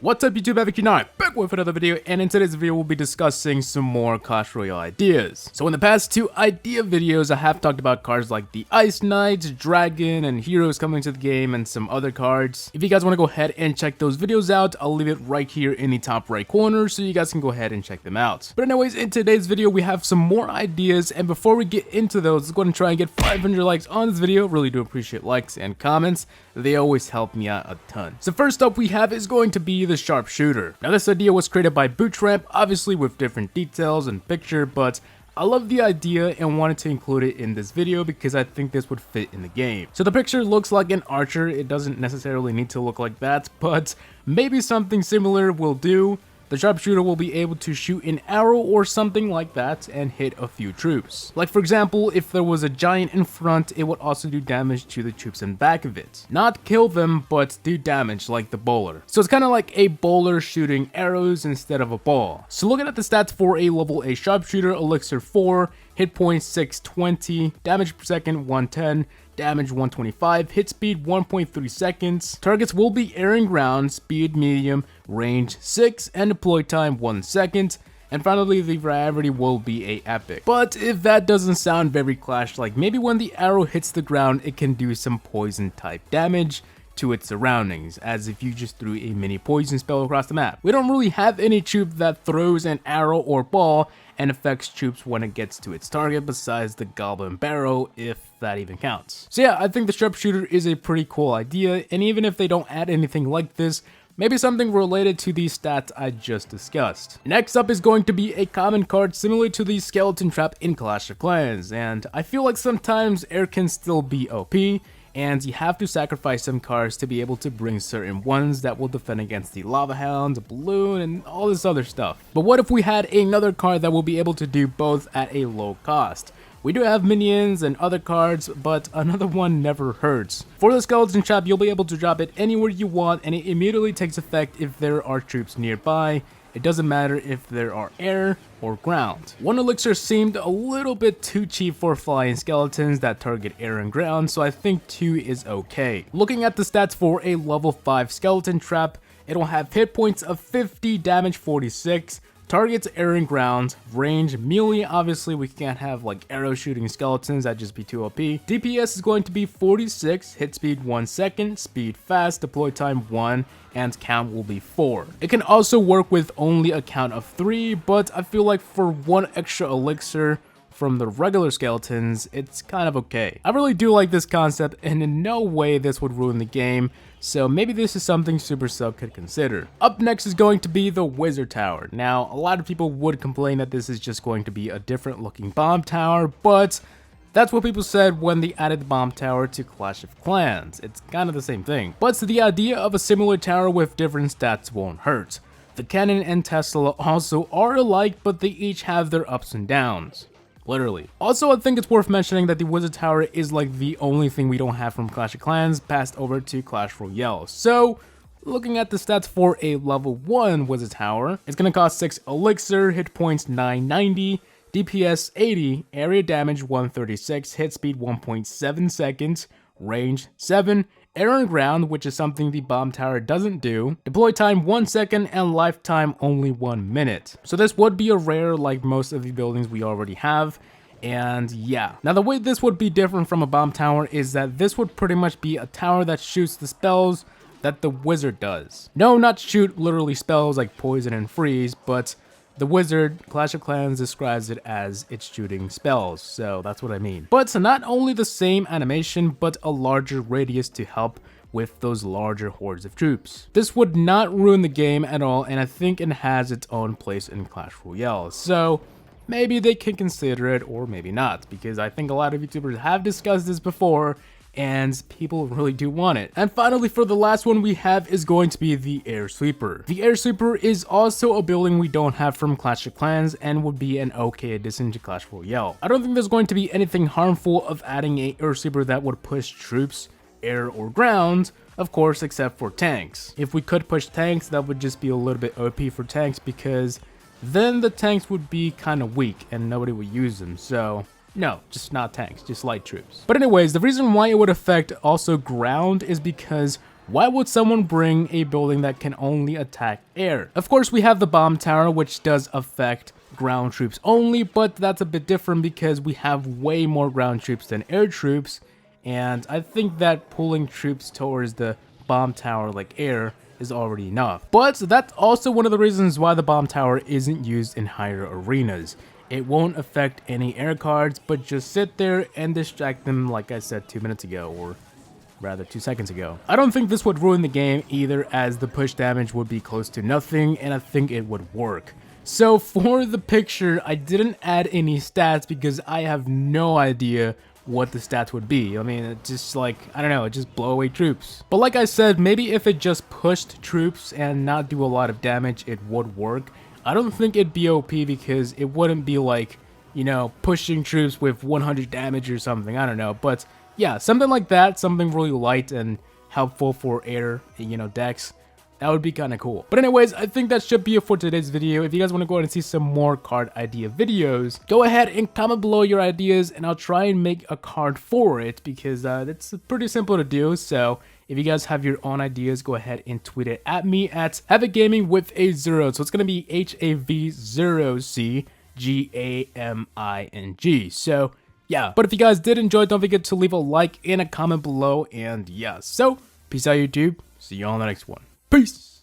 What's up YouTube, HaVoC9 back with another video, and in today's video we'll be discussing some more Clash Royale ideas. So in the past two idea videos I have talked about cards like the Ice Knight, Dragon, and Heroes coming to the game, and some other cards. If you guys want to go ahead and check those videos out, I'll leave it right here in the top right corner so you guys can go ahead and check them out. But anyways, in today's video we have some more ideas, and before we get into those, let's go ahead and try and get 500 likes on this video. Really do appreciate likes and comments. They always help me out a ton. So first up we have is going to be the Sharpshooter. Now this idea was created by Bootramp, obviously with different details and picture, but I love the idea and wanted to include it in this video because I think this would fit in the game. So the picture looks like an archer. It doesn't necessarily need to look like that, but maybe something similar will do. The Sharpshooter will be able to shoot an arrow or something like that and hit a few troops. Like for example, if there was a giant in front, it would also do damage to the troops in back of it. Not kill them, but do damage like the bowler. So it's kind of like a bowler shooting arrows instead of a ball. So looking at the stats for a level A Sharpshooter, Elixir 4, hit points 620, damage per second 110, damage 125, hit speed 1.3 seconds. Targets will be air and ground, speed medium, range 6, and deploy time 1 second. And finally, the variety will be a epic. But if that doesn't sound very Clash-like, maybe when the arrow hits the ground, it can do some poison type damage to its surroundings, as if you just threw a mini poison spell across the map. We don't really have any troop that throws an arrow or ball and affects troops when it gets to its target besides the Goblin Barrow, if that even counts. So yeah, I think the Sharpshooter is a pretty cool idea, and even if they don't add anything like this, maybe something related to these stats I just discussed. Next up is going to be a common card similar to the Skeleton Trap in Clash of Clans, and I feel like sometimes air can still be OP, and you have to sacrifice some cards to be able to bring certain ones that will defend against the Lava Hound, the Balloon, and all this other stuff. But what if we had another card that will be able to do both at a low cost? We do have minions and other cards, but another one never hurts. For the Skeleton Trap, you'll be able to drop it anywhere you want, and it immediately takes effect if there are troops nearby. It doesn't matter if there are air or ground. One elixir seemed a little bit too cheap for flying skeletons that target air and ground, so I think 2 is okay. Looking at the stats for a level 5 Skeleton Trap, it'll have hit points of 50, damage 46, targets air and ground, range melee. Obviously we can't have like arrow shooting skeletons, that'd just be too OP. DPS is going to be 46, hit speed 1 second, speed fast, deploy time 1, and count will be 4. It can also work with only a count of 3, but I feel like for 1 extra elixir from the regular skeletons, it's kind of okay. I really do like this concept, and in no way this would ruin the game, so maybe this is something Supercell could consider. Up next is going to be the Wizard Tower. Now, a lot of people would complain that this is just going to be a different looking bomb tower, but that's what people said when they added the bomb tower to Clash of Clans. It's kind of the same thing. But the idea of a similar tower with different stats won't hurt. The Cannon and Tesla also are alike, but they each have their ups and downs. Literally. Also, I think it's worth mentioning that the Wizard Tower is like the only thing we don't have from Clash of Clans passed over to Clash Royale. So, looking at the stats for a level 1 Wizard Tower, it's going to cost 6 elixir, hit points 990, DPS 80, area damage 136, hit speed 1.7 seconds, range 7, air and ground, which is something the bomb tower doesn't do, deploy time 1 second, and lifetime only 1 minute. So this would be a rare like most of the buildings we already have, and yeah. Now the way this would be different from a bomb tower is that this would pretty much be a tower that shoots the spells that the wizard does. No, not shoot literally spells like poison and freeze, but the wizard, Clash of Clans describes it as it's shooting spells, so that's what I mean. But not only the same animation, but a larger radius to help with those larger hordes of troops. This would not ruin the game at all, and I think it has its own place in Clash Royale, so maybe they can consider it, or maybe not, because I think a lot of YouTubers have discussed this before, and people really do want it. And finally, for the last one we have is going to be the Air Sweeper. The Air Sweeper is also a building we don't have from Clash of Clans and would be an okay addition to Clash Royale. I don't think there's going to be anything harmful of adding a Air Sweeper that would push troops, air or ground, of course, except for tanks. If we could push tanks, that would just be a little bit OP for tanks, because then the tanks would be kind of weak and nobody would use them, so no, just not tanks, just light troops. But anyways, the reason why it would affect also ground is because Why would someone bring a building that can only attack air? Of course, we have the bomb tower, which does affect ground troops only, but that's a bit different because we have way more ground troops than air troops, and I think that pulling troops towards the bomb tower like air is already enough. But that's also one of the reasons why the bomb tower isn't used in higher arenas. It won't affect any air cards, but just sit there and distract them like I said 2 minutes ago, or rather 2 seconds ago. I don't think this would ruin the game either, as the push damage would be close to nothing, and I think it would work. So for the picture, I didn't add any stats because I have no idea what the stats would be. I mean, it's just like, I don't know, it just blow away troops. But like I said, maybe if it just pushed troops and not do a lot of damage, it would work. I don't think it'd be OP because it wouldn't be like, you know, pushing troops with 100 damage or something, I don't know. But yeah, something like that, something really light and helpful for air, you know, decks. That would be kind of cool. But anyways, I think that should be it for today's video. If you guys want to go ahead and see some more card idea videos, go ahead and comment below your ideas and I'll try and make a card for it because it's pretty simple to do. So if you guys have your own ideas, go ahead and tweet it at me at HaVoC with a 0. So it's going to be HAV0CGAMING. So yeah, but if you guys did enjoy, don't forget to leave a like and a comment below. And yeah, so peace out YouTube. See you on the next one. Peace.